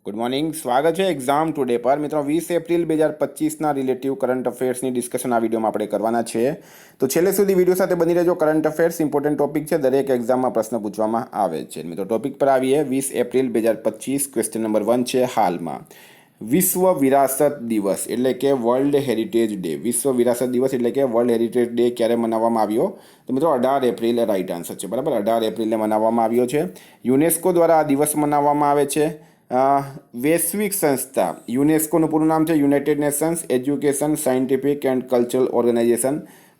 Good morning, સ્વાગત છે exam today પર. મિત્રો 20 એપ્રિલ 2025ના રિલેટિવ કરંટ અફેર્સની ડિસ્કશન આ વિડીયોમાં આપણે કરવાના છે. તો છેલ્લે સુધી વિડીયો સાથે બની રહેજો. કરંટ અફેર્સ ઇમ્પોર્ટન્ટ ટોપિક છે, દરેક એક્ઝામમાં પ્રશ્ન પૂછવામાં આવે છે. મિત્રો ટોપિક પર આવીએ. 20 એપ્રિલ 2025 ક્વેશ્ચન નંબર 1 છે. હાલમાં વિશ્વ વિરાસત દિવસ એટલે કે વર્લ્ડ હેરિટેજ ડે. વિશ્વ વિરાસત દિવસ એટલે કે વર્લ્ડ હેરિટેજ ડે ક્યારે મનાવવામાં આવ્યો? તો મિત્રો 18 એપ્રિલ રાઈટ આન્સર છે. બરાબર, 18 એપ્રિલે મનાવવામાં આવ્યો છે. યુનેસ્કો દ્વારા આ દિવસ મનાવવામાં આવે છે. વૈશ્વિક સંસ્થા યુનેસ્કોનું પૂરું નામ છે United Nations Education Scientific and Cultural Organization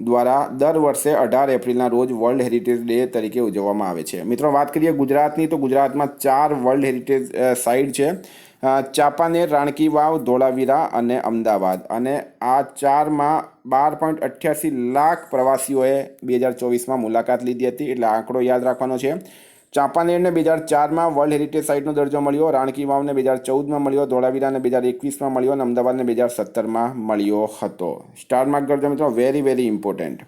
દ્વારા દર વર્ષે 18 એપ્રિલના રોજ વર્લ્ડ હેરિટેજ ડે તરીકે ઉજવવામાં આવે છે. મિત્રો વાત કરીએ ગુજરાતની, તો ગુજરાતમાં 4 વર્લ્ડ હેરિટેજ સાઇટ છે. ચાંપાનેર, રાણકી વાવ, ધોળાવીરા અને અમદાવાદ. અને આ 4માં 12.88 લાખ પ્રવાસીઓએ 2024માં મુલાકાત લીધી હતી, એટલે આંકડો યાદ રાખવાનો છે. ચાંપાનેરને 2004માં વર્લ્ડ હેરિટેજ સાઇટનો દરજ્જો મળ્યો, રાણકી વાવને 2014માં મળ્યો, ધોળાવીરાને 2021માં મળ્યો અને અમદાવાદને 2017માં મળ્યો હતો. સ્ટાર માર્ક કરજો મિત્રો, વેરી ઇમ્પોર્ટન્ટ.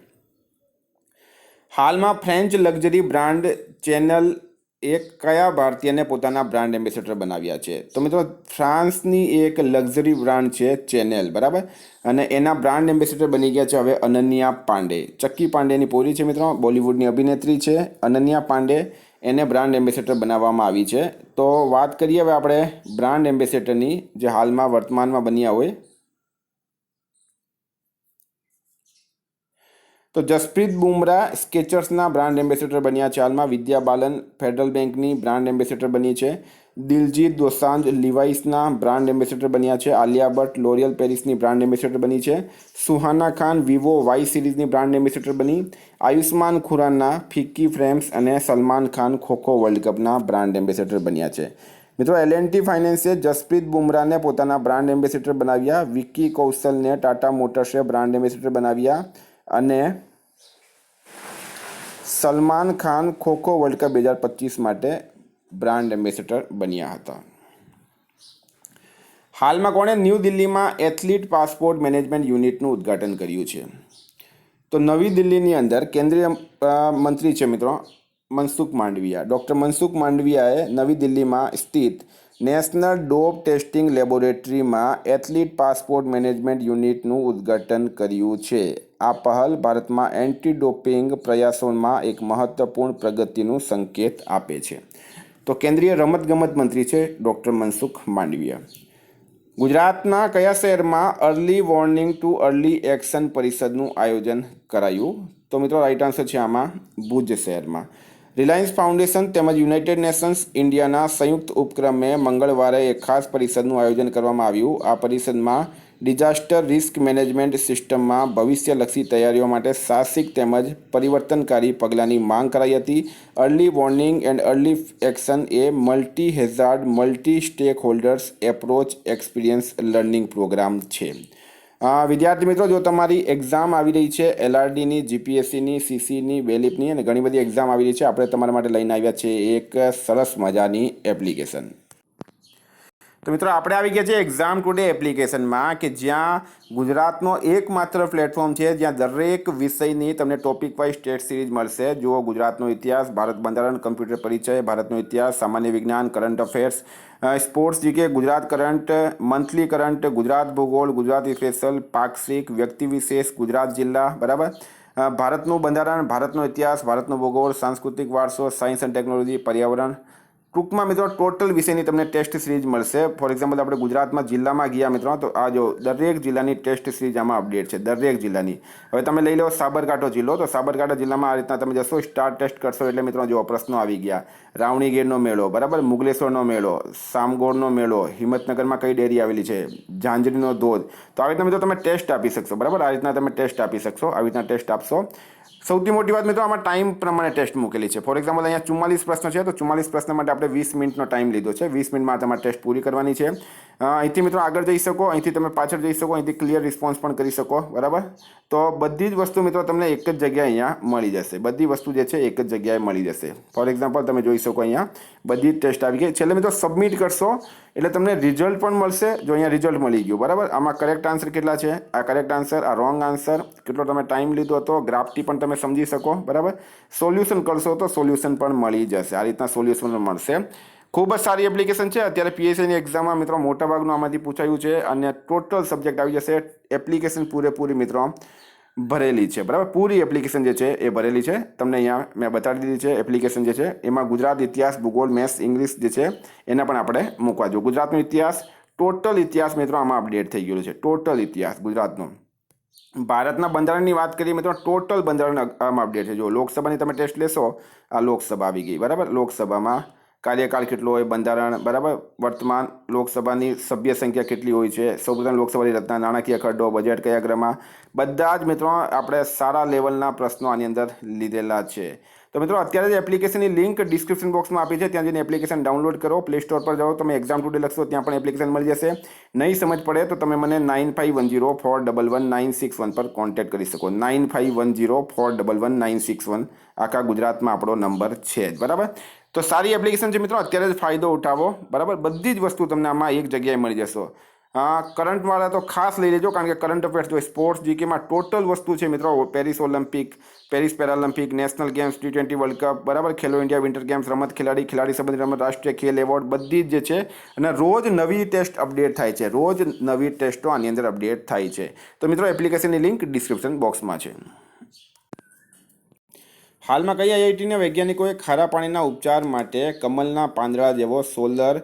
હાલમાં ફ્રેન્ચ લક્ઝરી બ્રાન્ડ ચેનલ એક કયા ભારતીયને પોતાના બ્રાન્ડ એમ્બેસેડર બનાવ્યા છે? તો મિત્રો ફ્રાન્સની એક લક્ઝરી બ્રાન્ડ છે ચેનેલ, બરાબર, અને એના બ્રાન્ડ એમ્બેસેડર બની ગયા છે હવે અનન્યા પાંડે. ચક્કી પાંડેની પોરી છે મિત્રો, બોલિવૂડની અભિનેત્રી છે અનન્યા પાંડે, એને બ્રાન્ડ એમ્બેસેડર બનાવવામાં આવી છે. તો વાત કરીએ હવે આપણે બ્રાન્ડ એમ્બેસેડરની જે હાલમાં વર્તમાનમાં બન્યા હોય. તો જસપ્રીત બુમરાહ સ્કેચર્સના બ્રાન્ડ એમ્બેસેડર બન્યા છે હાલમાં. વિદ્યા બાલન ફેડરલ બેંકની બ્રાન્ડ એમ્બેસેડર બની છે. દિલજીત દોસાંજ લિવાઇસના બ્રાન્ડ એમ્બેસેડર બન્યા છે. આલિયા ભટ્ટ લોરિયલ પેરિસની બ્રાન્ડ એમ્બેસેડર બની છે. સુહાના ખાન વિવો વાય સિરીઝની બ્રાન્ડ એમ્બેસેડર બની. આયુષ્માન ખુરાના ફિક્કી ફ્રેમ્સ અને સલમાન ખાન ખોખો વર્લ્ડ કપના બ્રાન્ડ એમ્બેસેડર બન્યા છે. મિત્રો L&T ફાઇનાન્સે જસપ્રીત બુમરાહને પોતાના બ્રાન્ડ એમ્બેસેડર બનાવ્યા. વિક્કી કૌશલને ટાટા મોટર્સે બ્રાન્ડ એમ્બેસેડર બનાવ્યા અને સલમાન ખાન ખોખો વર્લ્ડ કપ 2025 માટે બ્રાન્ડ એમ્બેસેડર બન્યા હતા. હાલમાં કોણે ન્યૂ દિલ્હીમાં એથ્લીટ પાસપોર્ટ મેનેજમેન્ટ યુનિટનું ઉદ્ઘાટન કર્યું છે? તો નવી દિલ્હીની અંદર કેન્દ્રીય મંત્રી છે મિત્રો મનસુખ માંડવિયા. ડૉક્ટર મનસુખ માંડવિયાએ નવી દિલ્હીમાં સ્થિત નેશનલ ડોપ ટેસ્ટિંગ લેબોરેટરીમાં એથ્લીટ પાસપોર્ટ મેનેજમેન્ટ યુનિટનું ઉદ્ઘાટન કર્યું છે. આ પહેલ ભારતમાં એન્ટી ડોપિંગ પ્રયાસોમાં એક મહત્વપૂર્ણ પ્રગતિનું સંકેત આપે છે. તો કેન્દ્રીય રમતગમત મંત્રી છે ડૉક્ટર મનસુખ માંડવિયા. ગુજરાતના કયા શહેરમાં early warning to early action પરિષદનું આયોજન કરાયું? તો મિત્રો રાઈટ આન્સર છે આમાં ભુજ શહેરમાં. રિલાયન્સ ફાઉન્ડેશન તેમજ યુનાઇટેડ નેશન્સ ઇન્ડિયાના સંયુક્ત ઉપક્રમે મંગળવારે એક ખાસ પરિષદનું આયોજન કરવામાં આવ્યું. આ પરિષદમાં ડિઝાસ્ટર રિસ્ક મેનેજમેન્ટ સિસ્ટમમાં ભવિષ્યલક્ષી તૈયારીઓ માટે સાહસિક તેમજ પરિવર્તનકારી પગલાંની માંગ કરાઈ હતી. Early warning and early action એ multi hazard multi stake holders approach experience learning program છે. વિદ્યાર્થી મિત્રો, જો તમારી એક્ઝામ આવી રહી છે LRDની, GPSCની, CCની, વેલિપની અને ઘણી બધી એક્ઝામ આવી રહી છે, આપણે તમારા માટે લઈને આવ્યા છે એક સરસ મજાની એપ્લિકેશન. તો મિત્રો આપણે આવી ગયા છે એક્ઝામ ટુડે એપ્લિકેશનમાં, કે જ્યાં ગુજરાતનો એકમાત્ર પ્લેટફોર્મ છે જ્યાં દરેક વિષયની તમને ટોપિક વાઇઝ ટેસ્ટ સિરીઝ મળશે. જુઓ ગુજરાતનો ઇતિહાસ, ભારત બંધારણ, કમ્પ્યુટર પરિચય, ભારતનો ઇતિહાસ, સામાન્ય વિજ્ઞાન, current affairs, sports GK, Gujarat current, monthly current, Gujarat ભૂગોળ, ગુજરાત સ્પેશિયલ, પાક્ષિક, વ્યક્તિ વિશેષ, ગુજરાત જિલ્લા, બરાબર, ભારતનું બંધારણ, ભારતનો ઇતિહાસ, ભારતનો ભૂગોળ, સાંસ્કૃતિક વારસો, સાયન્સ એન્ડ ટેકનોલોજી, પર્યાવરણ. ટૂંકમાં મિત્રો ટોટલ વિષયની તમને ટેસ્ટ સિરીઝ મળશે. ફોર એક્ઝામ્પલ આપણે ગુજરાતમાં જિલ્લામાં ગયા મિત્રો, તો આ જો દરેક જિલ્લાની ટેસ્ટ સિરીઝ આમાં અપડેટ છે, દરેક જિલ્લાની. હવે તમે લઈ લો સાબરકાંઠો જિલ્લો, તો સાબરકાંઠા જિલ્લામાં આ રીતના તમે જશો, સ્ટાર ટેસ્ટ કરશો એટલે મિત્રો જો પ્રશ્નો આવી ગયા. રાવણીગીરનો મેળો, બરાબર, મુગલેશ્વરનો મેળો, સામગોળનો મેળો, હિંમતનગરમાં કઈ ડેરી આવેલી છે, ઝાંઝરીનો ધોધ. તો આવી રીતના મિત્રો તમે ટેસ્ટ આપી શકશો, બરાબર, આ રીતના તમે ટેસ્ટ આપી શકશો, આવી રીતના ટેસ્ટ આપશો. સૌથી મોટી વાત મિત્રો આમાં ટાઈમ પ્રમાણે ટેસ્ટ મૂકેલી છે. ફોર એક્ઝામ્પલ અહીંયા 44 પ્રશ્ન છે, તો 44 પ્રશ્ન માટે આપણે 20 મિનિટનો ટાઈમ લીધો છે. 20 મિનિટમાં તમારે ટેસ્ટ પૂરી કરવાની છે. અહીંથી મિત્રો આગળ જઈ શકો, અહીંથી તમે પાછળ જઈ શકો, અહીંથી ક્લિયર રિસ્પોન્સ પણ કરી શકો, બરાબર. તો બધી જ વસ્તુ મિત્રો તમને એક જ જગ્યાએ અહીંયા મળી જશે. બધી વસ્તુ જે છે એક જ જગ્યાએ મળી જશે. ફોર એક્ઝામ્પલ તમે જોઈ શકો અહીંયા બધી જ ટેસ્ટ આવી ગઈ. છેલ્લે મિત્રો સબમિટ કરશો એટલે તમને રિઝલ્ટ પણ મળશે. જો અહીંયા રિઝલ્ટ મળી ગયું, બરાબર. આમાં કરેક્ટ આન્સર કેટલા છે, આ કરેક્ટ આન્સર, આ રોંગ આન્સર, કેટલો તમે ટાઈમ લીધો હતો, ગ્રાફથી પણ તમે સમજી શકો, બરાબર. સોલ્યુશન કરશો તો સોલ્યુશન પણ મળી જશે. આ રીતના સોલ્યુશન મળશે. ખૂબ જ સારી એપ્લિકેશન છે. અત્યારે પીએસઆઈની એક્ઝામમાં મિત્રો મોટાભાગનું આમાંથી પૂછાયું છે અને ટોટલ સબ્જેક્ટ આવી જશે. એપ્લિકેશન પૂરેપૂરી મિત્રો ભરેલી છે, બરાબર. પૂરી એપ્લિકેશન જે છે એ ભરેલી છે. તમને અહીંયા મેં બતાવી દીધી છે એપ્લિકેશન જે છે. એમાં ગુજરાત, ઇતિહાસ, ભૂગોળ, મેથ્સ, ઇંગ્લિશ જે છે એના પણ આપણે મૂકવા જોઈએ. ગુજરાતનો ઇતિહાસ, ટોટલ ઇતિહાસ મિત્રો આમાં અપડેટ થઈ ગયેલો છે. ટોટલ ઇતિહાસ ગુજરાતનો. ભારતના બંધારણની વાત કરીએ મિત્રો, ટોટલ બંધારણ આમાં અપડેટ છે. જો લોકસભાની તમે ટેસ્ટ લેશો, આ લોકસભા આવી ગઈ, બરાબર. લોકસભામાં કાર્યકાળ કેટલો હોય, બંધારણ, બરાબર. વર્તમાન લોકસભાની સભ્ય સંખ્યા કેટલી હોય છે, સૌપ્રથમ લોકસભાની રચના, નાણાકીય ખરડો, બજેટ કયા ક્રમમાં, બધા જ મિત્રો આપણે સારા લેવલના પ્રશ્નો આની અંદર લીધેલા છે. તો મિત્રો અત્યારે જ એપ્લિકેશનની લિંક ડિસ્ક્રિપ્શન બોક્સમાં આપી છે. ત્યાં જઈને એપ્લિકેશન ડાઉનલોડ કરો. પ્લે સ્ટોર પર જાઓ, તમે એક્ઝામ ટુડે લખશો, ત્યાં પણ એપ્લિકેશન મળી જશે. નહીં સમજ પડે તો તમે મને 9510411961 પર કોન્ટેક્ટ કરી શકો. 9510411961 આખા ગુજરાતમાં આપણો નંબર છે જ, બરાબર. તો સારી એપ્લિકેશન છે મિત્રો, અત્યારે જ ફાયદો ઉઠાવો, બરાબર. બધી જ વસ્તુ તમને આમાં એક જગ્યાએ મળી જશો. કરંટવાળા તો ખાસ લઈ લેજો, કારણ કે કરંટ અફેર્સ જો સ્પોર્ટ્સ જીકેમાં ટોટલ વસ્તુ છે મિત્રો. Paris Olympic, Paris Paralympic, national games, T20 world cup, બરાબર. ખેલો ઇન્ડિયા વિન્ટર ગેમ્સ, રમત ખેલાડી, ખેલાડી સંબંધિત રમત, રાષ્ટ્રીય ખેલ એવોર્ડ, બધી જ જે છે. અને રોજ નવી ટેસ્ટ અપડેટ થાય છે. રોજ નવી ટેસ્ટો આની અંદર અપડેટ થાય છે. તો મિત્રો એપ્લિકેશનની લિંક ડિસ્ક્રિપ્શન બોક્સમાં છે. હાલમાં કઈ આઈઆઈટીના વૈજ્ઞાનિકોએ ખારા પાણીના ઉપચાર માટે કમલના પાંદડા જેવો સોલર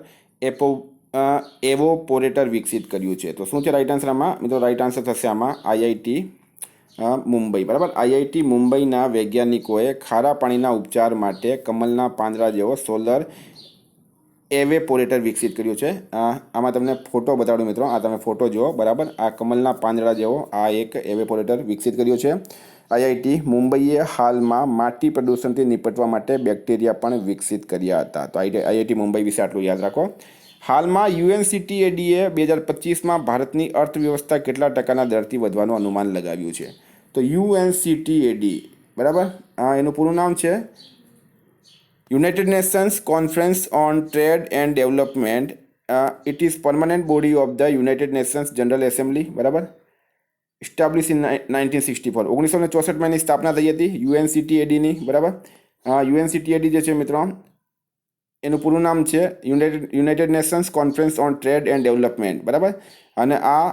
એવોપોરેટર વિકસિત કર્યું છે. તો શું છે રાઈટ આન્સર આમાં મિત્રો? રાઈટ આન્સર થશે આમાં આઈઆઈટી મુંબઈ, બરાબર. આઈઆઈટી મુંબઈના વૈજ્ઞાનિકોએ ખારા પાણીના ઉપચાર માટે કમલના પાંદડા જેવો સોલર એવેપોરેટર વિકસિત કર્યું છે. આમાં તમને ફોટો બતાડું મિત્રો. આ તમે ફોટો જુઓ, બરાબર. આ કમલના પાંદડા જેવો આ એક એવેપોરેટર વિકસિત કર્યો છે આઈઆઈટી મુંબઈએ. હાલમાં માટી પ્રદૂષણથી નિપટવા માટે બેક્ટેરિયા પણ વિકસિત કર્યા હતા. તો આઈઆઈટી મુંબઈ વિશે આટલું યાદ રાખો. હાલમાં યુએનસીટીએડીએ 2025માં ભારતની અર્થવ્યવસ્થા કેટલા ટકાના દરથી વધવાનું અનુમાન લગાવ્યું છે? તો યુએનસીટીએડી, બરાબર. એનું પૂરું નામ છે United Nations Conference on Trade and Development. It is permanent body of the United Nations General Assembly, બરાબર. Establish in 1964. 1964માં એની સ્થાપના થઈ હતી યુએનસીટીએડીની, બરાબર. યુએનસીટીએડી જે છે મિત્રો એનું પૂરું નામ છે United Nations Conference on Trade and Development, બરાબર. અને આ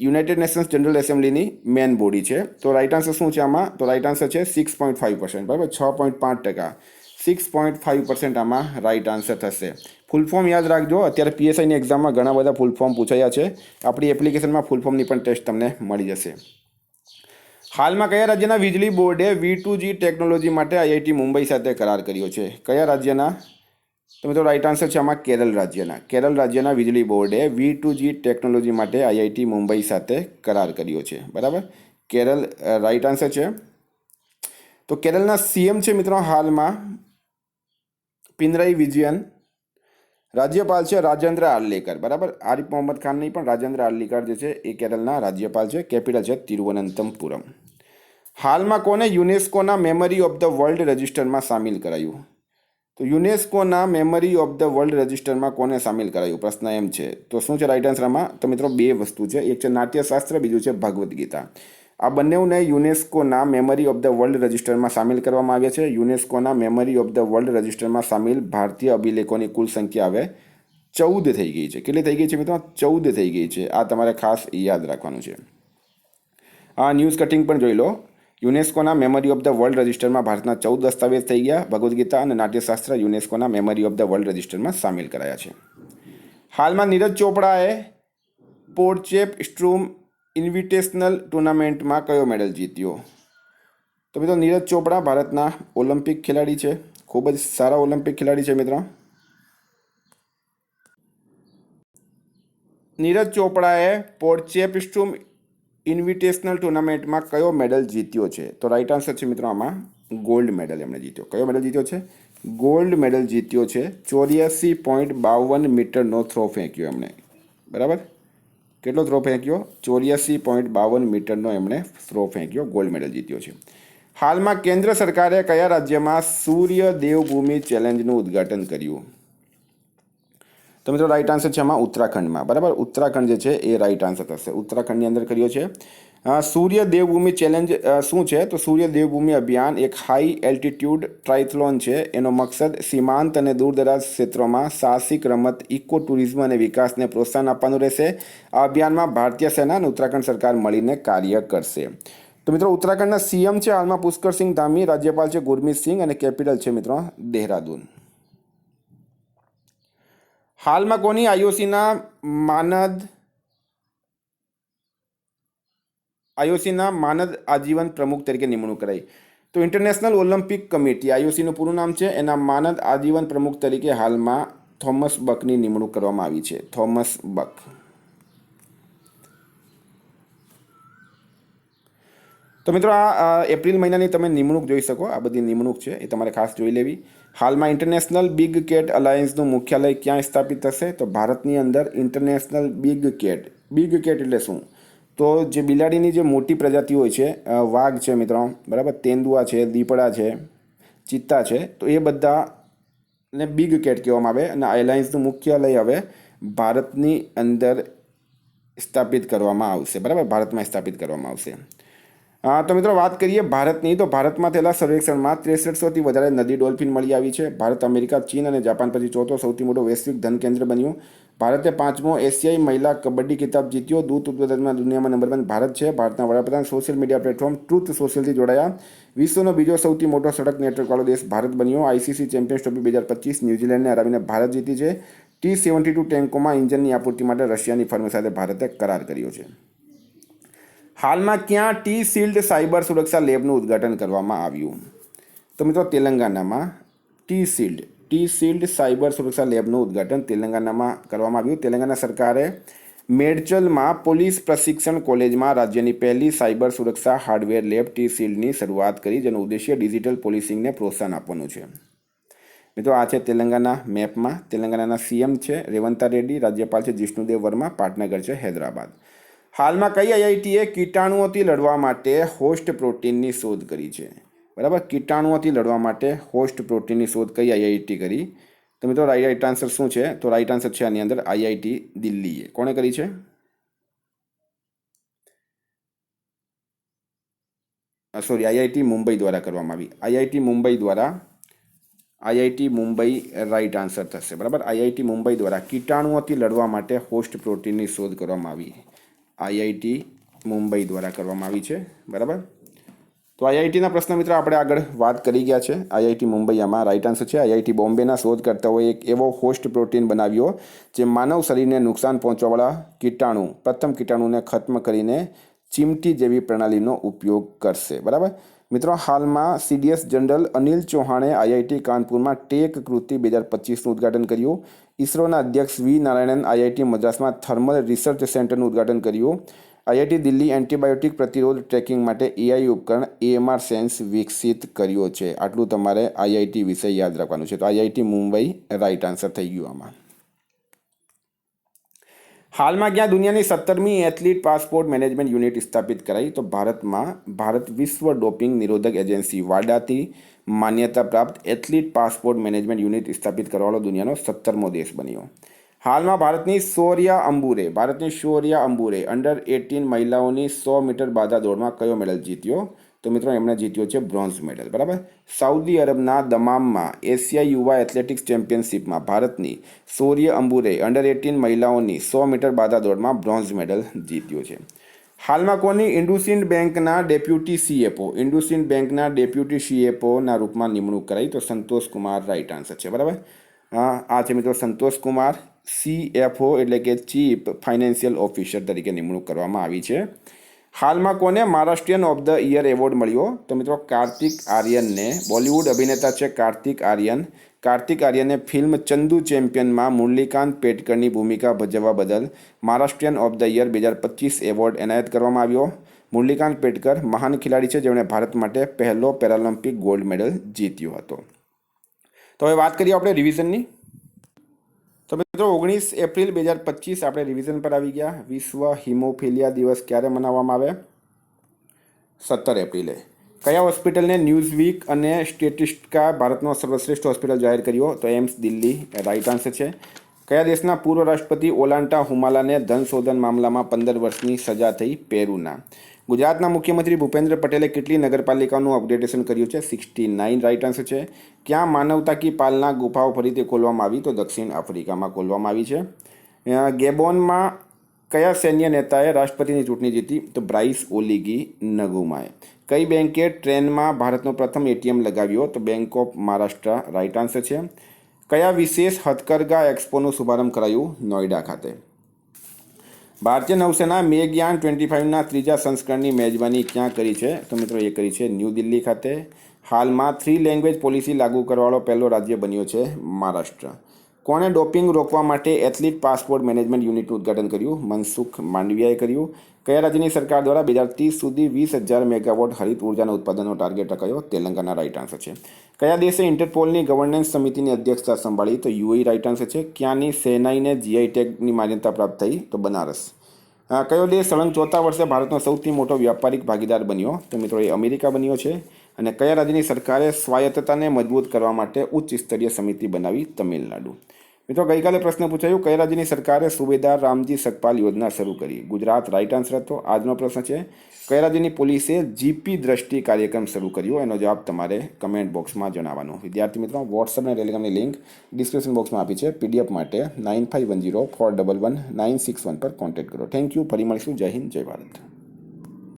યુનાઇટેડ નેશન્સ જનરલ એસેમ્બલીની મેન બોડી છે. તો રાઇટ આન્સર શું છે આમાં? તો રાઇટ આન્સર છે 6.5%, બરાબર. 6.5%. 6.5% આમાં રાઇટ આન્સર થશે. ફૂલ ફોર્મ યાદ રાખજો. અત્યારે પીએસઆઈની એક્ઝામમાં ઘણા બધા ફૂલ ફોર્મ પૂછાયા છે. આપણી એપ્લિકેશનમાં ફૂલ ફોર્મની પણ ટેસ્ટ તમને મળી જશે. હાલમાં કયા રાજ્યના વીજળી બોર્ડે V2G ટેકનોલોજી માટે આઈઆઈટી મુંબઈ સાથે કરાર કર્યો છે? કયા રાજ્યના? તો મિત્રો રાઇટ આન્સર છે આમાં કેરળ રાજ્યના. કેરળ રાજ્યના વીજળી બોર્ડે V2G ટેકનોલોજી માટે આઈઆઈટી મુંબઈ સાથે કરાર કર્યો છે, બરાબર. કેરળ રાઇટ આન્સર છે. તો કેરળના સીએમ છે મિત્રો હાલમાં પિનરાઈ વિજયન. રાજ્યપાલ છે રાજેન્દ્ર આર્લેકર, બરાબર. આરિફ મોહમ્મદ ખાન નહીં પણ રાજેન્દ્ર આર્લેકર જે છે એ કેરળના રાજ્યપાલ છે. કેપિટલ છે તિરુવનંતપુરમ. હાલમાં કોને યુનેસ્કોના મેમરી ઓફ ધ વર્લ્ડ રજિસ્ટરમાં સામેલ કરાયું? તો યુનેસ્કોના મેમરી ઓફ ધ વર્લ્ડ રજિસ્ટરમાં કોને સામેલ કરાયું? પ્રશ્ન એમ છે. તો શું છે રાઇટ આન્સર આમાં? તો મિત્રો બે વસ્તુ છે. એક છે નાટ્યશાસ્ત્ર, બીજું છે ભગવદ્ ગીતા. આ બંનેને યુનેસ્કોના મેમરી ઓફ ધ વર્લ્ડ રજિસ્ટરમાં સામેલ કરવામાં આવ્યા છે. યુનેસ્કોના મેમરી ઓફ ધ વર્લ્ડ રજિસ્ટરમાં સામેલ ભારતીય અભિલેખોની કુલ સંખ્યા હવે 14 થઈ ગઈ છે. કેટલી થઈ ગઈ છે મિત્રો? 14 થઈ ગઈ છે. આ તમારે ખાસ યાદ રાખવાનું છે. આ ન્યૂઝ કટિંગ પણ જોઈ લો. યુનેસ્કોના મેમરી ઓફ ધ વર્લ્ડ રજિસ્ટરમાં ભારતના 14 દસ્તાવેજ થઈ ગયા. ભગવદ્ ગીતા અને નાટ્યશાસ્ત્ર યુનેસ્કોના મેમરી ઓફ ધ વર્લ્ડ રજિસ્ટરમાં સામેલ કરાયા છે. હાલમાં નીરજ ચોપડાએ પોટચેપસ્ટ્રૂમ ઇન્વિટેશનલ ટુર્નામેન્ટમાં કયો મેડલ જીત્યો? તો મિત્રો નીરજ ચોપડા ભારતના ઓલિમ્પિક ખેલાડી છે. ખૂબ જ સારા ઓલિમ્પિક ખેલાડી છે મિત્રો. નીરજ ચોપડાએ પોટચેપસ્ટ્રૂમ ઇન્વિટેશનલ ટુર્નામેન્ટમાં કયો મેડલ જીત્યો છે? તો રાઇટ આન્સર છે મિત્રો આમાં ગોલ્ડ મેડલ એમણે જીત્યો. કયો મેડલ જીત્યો છે? ગોલ્ડ મેડલ જીત્યો છે. 84.52 મીટરનો થ્રો ફેંક્યો એમણે, બરાબર. કેટલો થ્રો ફેંક્યો? 84.52 મીટરનો એમણે થ્રો ફેંક્યો. ગોલ્ડ મેડલ જીત્યો છે. હાલમાં કેન્દ્ર સરકારે કયા રાજ્યમાં સૂર્ય દેવભૂમિ ચેલેન્જનું ઉદ્ઘાટન કર્યું? તો મિત્રો રાઇટ આન્સર છે આમાં ઉત્તરાખંડમાં, બરાબર. ઉત્તરાખંડ જે છે એ રાઇટ આન્સર થશે. ઉત્તરાખંડની અંદર કર્યો છે. સૂર્ય દેવભૂમિ ચેલેન્જ શું છે? તો સૂર્ય દેવભૂમિ અભિયાન એક હાઈ એલ્ટિટ્યૂડ ટ્રાયથલોન છે. એનો મકસદ સીમાંત અને દૂરદરાજ ક્ષેત્રોમાં સાહસિક રમત, ઇકો ટુરિઝમ અને વિકાસને પ્રોત્સાહન આપવાનું રહેશે. આ અભિયાનમાં ભારતીય સેના અને ઉત્તરાખંડ સરકાર મળીને કાર્ય કરશે. તો મિત્રો ઉત્તરાખંડના સીએમ છે હાલમાં પુષ્કરસિંહ ધામી, રાજ્યપાલ છે ગુરમીત સિંહ અને કેપિટલ છે મિત્રો દેહરાદૂન. હાલમાં કોની આઈઓસીના માનદ આજીવન પ્રમુખ તરીકે નિમણૂક કરાઈ? તો ઇન્ટરનેશનલ ઓલિમ્પિક કમિટી આઈઓસીનું પૂરું નામ છે. એના માનદ આજીવન પ્રમુખ તરીકે હાલમાં થોમસ બકની નિમણૂક કરવામાં આવી છે. Thomas buck. તો મિત્રો આ એપ્રિલ મહિનાની તમે નિમણૂક જોઈ શકો. આ બધી નિમણૂક છે એ તમારે ખાસ જોઈ લેવી. હાલમાં ઇન્ટરનેશનલ બિગ કેટ અલાયન્સનું મુખ્યાલય ક્યાં સ્થાપિત થશે? તો ભારતની અંદર international big cat. Big cat એટલે શું? તો જે બિલાડીની જે મોટી પ્રજાતિ હોય છે, વાઘ છે મિત્રો, બરાબર, તેંદુઆ છે, દીપડા છે, ચિત્તા છે, તો એ બધાને બિગ કેટ કહેવામાં આવે. અને એલાયન્સનું મુખ્યાલય હવે ભારતની અંદર સ્થાપિત કરવામાં આવશે. બરાબર, ભારતમાં સ્થાપિત કરવામાં આવશે. તો મિત્રો વાત કરીએ ભારતની, તો ભારતમાં થયેલા સર્વેક્ષણમાં 6300થી વધારે નદી ડોલ્ફિન મળી આવી છે. ભારત અમેરિકા, ચીન અને જાપાન પછી ચોથો સૌથી મોટો વૈશ્વિક ધન કેન્દ્ર બન્યું. ભારતે 5મો એશિયાઈ મહિલા કબડ્ડી ખિતાબ જીત્યો. દૂધ ઉત્પાદનમાં દુનિયામાં નંબર 1 ભારત છે. ભારતના વડાપ્રધાન સોશિયલ મીડિયા પ્લેટફોર્મ ટ્રુથ સોશિયલથી જોડાયા. વિશ્વનો બીજો સૌથી મોટો સડક નેટવર્કવાળો દેશ ભારત બન્યો. આઈસીસી ચેમ્પિયન્સ ટ્રોફી 2025 ન્યૂઝીલેન્ડને હરાવીને ભારત જીતી છે. T-72 ટેન્કોમાં ઇન્જનની આપૂર્તિ માટે રશિયાની ફર્મ સાથે ભારતે કરાર કર્યો છે. હાલમાં ક્યાં ટી શિલ્ડ સાયબર સુરક્ષા લેબનું ઉદ્ઘાટન કરવામાં આવ્યું? તો મિત્રો તેલંગાનામાં ટી શિલ્ડ સાયબર સુરક્ષા લેબનું ઉદ્ઘાટન તેલંગાનામાં કરવામાં આવ્યું. તેલંગાના સરકારે મેડચલમાં પોલીસ પ્રશિક્ષણ કોલેજમાં રાજ્યની પહેલી સાયબર સુરક્ષા હાર્ડવેર લેબ ટી શિલ્ડની શરૂઆત કરી, જેનો ઉદ્દેશ્ય ડિજિટલ પોલીસિંગને પ્રોત્સાહન આપવાનું છે. મિત્રો આ છે તેલંગાના મેપમાં. તેલંગાનાના સીએમ છે રેવંતા રેડ્ડી, રાજ્યપાલ છે જિષ્ણુદેવ વર્મા, પાટનગર છે હૈદરાબાદ. હાલમાં કઈ આઈઆઈટીએ કીટાણુઓથી લડવા માટે હોસ્ટ પ્રોટીનની શોધ કરી છે? બરાબર, કીટાણુઓથી લડવા માટે હોસ્ટ પ્રોટીનની શોધ કઈ આઈઆઈટી કરી? તો મિત્રો રાઈટ આન્સર શું છે? તો રાઈટ આન્સર છે આની અંદર આઈઆઈટી દિલ્હીએ. કોણે કરી છે? સોરી, આઈઆઈટી મુંબઈ દ્વારા કરવામાં આવી. આઈઆઈટી મુંબઈ રાઈટ આન્સર થશે. બરાબર, આઈઆઈટી મુંબઈ દ્વારા કીટાણુઓથી લડવા માટે હોસ્ટ પ્રોટીનની શોધ કરવામાં આવી. આઈઆઈટી મુંબઈ દ્વારા કરવામાં આવી છે. બરાબર, તો આઈઆઈટીના પ્રશ્ન મિત્રો આપણે આગળ વાત કરી ગયા છે. આઈઆઈટી મુંબઈ આમાં રાઈટ આન્સર છે. આઈઆઈટી બોમ્બેના શોધકર્તાઓએ એક એવો હોસ્ટ પ્રોટીન બનાવ્યો જે માનવ શરીરને નુકસાન પહોંચવાવાળા પ્રથમ કીટાણુને ખત્મ કરીને ચીમટી જેવી પ્રણાલીનો ઉપયોગ કરશે. બરાબર મિત્રો, હાલમાં સીડીએસ જનરલ અનિલ ચૌહાણે આઈઆઈટી કાનપુરમાં ટેક કૃતિ 2025નું ઉદ્ઘાટન કર્યું. ઇસરોના અધ્યક્ષ વી નારાયણન આઈઆઈટી મદ્રાસમાં થર્મલ રિસર્ચ સેન્ટરનું ઉદ્ઘાટન કર્યું. આઈઆઈટી દિલ્હી એન્ટીબાયોટિક પ્રતિરોધ ટ્રેકિંગ માટે એઆઈ ઉપકરણ AMR સેન્સ વિકસિત કર્યો છે. આટલું તમારે આઈઆઈટી વિશે યાદ રાખવાનું છે. તો આઈઆઈટી મુંબઈ રાઈટ આન્સર થઈ ગયું આમાં. હાલમાં ક્યાં દુનિયાની 17મી એથ્લીટ પાસપોર્ટ મેનેજમેન્ટ યુનિટ સ્થાપિત કરાઈ? તો ભારતમાં ભારત વિશ્વ ડોપિંગ નિરોધક એજન્સી વાડાથી માન્યતા પ્રાપ્ત એથ્લીટ પાસપોર્ટ મેનેજમેન્ટ યુનિટ સ્થાપિત કરવાવાળો દુનિયાનો 17મો દેશ બન્યો. હાલમાં ભારતની શૌર્યા અંબુરે અંડર 18 મહિલાઓની 100 મીટર બાધા દોડમાં કયો મેડલ જીત્યો? તો મિત્રો એમણે જીત્યો છે બ્રોન્ઝ મેડલ. બરાબર, સાઉદી અરબના દમામમાં એશિયાઈ યુવા એથ્લેટિક્સ ચેમ્પિયનશિપમાં ભારતની શૌર્ય અંબુરે અંડર 18 મહિલાઓની 100 મીટર બાધા દોડમાં બ્રોન્ઝ મેડલ જીત્યો છે. હાલમાં કોની ઇન્ડસઇન્ડ બેંકના ડેપ્યુટી CFOના રૂપમાં નિમણૂક કરાઈ? તો સંતોષ કુમાર રાઈટ આન્સર છે. બરાબર, આ છે મિત્રો સંતોષ કુમાર, CFO એટલે કે ચીફ ફાઇનાન્શિયલ ઓફિસર તરીકે નિમણૂક કરવામાં આવી છે. હાલમાં કોને Maharashtrian of the year award મળ્યો? તો મિત્રો કાર્તિક આર્યનને, બોલિવૂડ અભિનેતા છે કાર્તિક આર્યનને ફિલ્મ ચંદુ ચેમ્પિયનમાં મુરલીકાંત પેટકરની ભૂમિકા ભજવવા બદલ Maharashtrian of the year 2025 award એનાયત કરવામાં આવ્યો. મુરલીકાંત પેટકર મહાન ખેલાડી છે જેમણે ભારત માટે પહેલો પેરાલિમ્પિક ગોલ્ડ મેડલ જીત્યો હતો. તો હવે વાત કરીએ આપણે રિવિઝનની. તો મિત્રો 19 એપ્રિલ 2025 આપણે રિવિઝન પર આવી ગયા. વિશ્વ હિમોફિલિયા દિવસ ક્યારે મનાવવામાં આવે? 17 એપ્રિલે. કયા હોસ્પિટલને ન્યૂઝવીક અને સ્ટેટિસ્ટિકા ભારતનો સર્વશ્રેષ્ઠ હોસ્પિટલ જાહેર કર્યો? તો એમ્સ દિલ્હી રાઈટ આન્સર છે. કયા દેશના પૂર્વ રાષ્ટ્રપતિ ઓલાન્ટા હુમાલાને ધનશોધન મામલામાં 15 વર્ષની સજા થઈ? પેરુના. ગુજરાતના મુખ્યમંત્રી ભૂપેન્દ્ર પટેલે કેટલી નગરપાલિકાઓનું અપડેટેશન કર્યું છે? 69 રાઇટ આન્સર છે. ક્યાં માનવતા કી પાલના ગુફાઓ ફરીથી ખોલવામાં આવી? તો દક્ષિણ આફ્રિકામાં ખોલવામાં આવી છે. ગેબોનમાં કયા સૈન્ય નેતાએ રાષ્ટ્રપતિની ચૂંટણી જીતી? તો બ્રાઇસ ઓલિગી નગુમાએ. કઈ બેંકે ટ્રેનમાં ભારતનો પ્રથમ એટીએમ લગાવ્યો? તો Bank of Maharashtra right answer છે. કયા વિશેષ હથકરઘા એક્સપોનું શુભારંભ કરાયું? નોઈડા ખાતે. ભારતીય નૌસેના મેઘયાન 25ના ત્રીજા સંસ્કરણની મેજબાની ક્યાં કરી છે? તો મિત્રો એ કરી છે ન્યૂ દિલ્હી ખાતે. હાલમાં 3 લેંગ્વેજ પોલિસી લાગુ કરવાવાળો પહેલો રાજ્ય બન્યો છે મહારાષ્ટ્ર. કોણે ડોપિંગ રોકવા માટે એથ્લીટ પાસપોર્ટ મેનેજમેન્ટ યુનિટનું ઉદ્ઘાટન કર્યું? મનસુખ માંડવિયાએ કર્યું. કયા રાજ્યની સરકાર દ્વારા 2030 સુધી 20,000 મેગાવોટ હરિત ઉર્જાના ઉત્પાદનનો ટાર્ગેટ રખાયો? તેલંગાના રાઇટ આન્સર છે. કયા દેશે ઇન્ટરપોલની ગવર્નન્સ સમિતિની અધ્યક્ષતા સંભાળી? તો યુએઈ રાઇટ આન્સર છે. ક્યાંની સેનાઈને જીઆઈ ટેગની માન્યતા પ્રાપ્ત થઈ? તો બનારસ. કયો દેશ સળંગ 4થા વર્ષે ભારતનો સૌથી મોટો વ્યાપારિક ભાગીદાર બન્યો? તો મિત્રો એ અમેરિકા બન્યો છે. અને કયા રાજ્યની સરકારે સ્વાયત્તતાને મજબૂત કરવા માટે ઉચ્ચ સ્તરીય સમિતિ બનાવી? તમિલનાડુ. મિત્રો ગઈકાલે પ્રશ્ન પૂછાયું, કયા રાજ્યની સરકારે સુબેદાર રામજી સકપાલ યોજના શરૂ કરી? ગુજરાત રાઇટ આન્સર હતો. આજનો પ્રશ્ન છે, કયા રાજ્યની પોલીસે જીપી દ્રષ્ટિ કાર્યક્રમ શરૂ કર્યો? એનો જવાબ તમારે કમેન્ટ બોક્સમાં જણાવવાનો. વિદ્યાર્થી મિત્રો, વોટ્સઅપ અને ટેલિગ્રામની લિંક ડિસ્ક્રિપ્શન બોક્સમાં આપી છે. પીડીએફ માટે 9510411961 પર કોન્ટેક્ટ કરો. Thank you. ફરી મળીશું. જય હિન્દ, જય ભારત.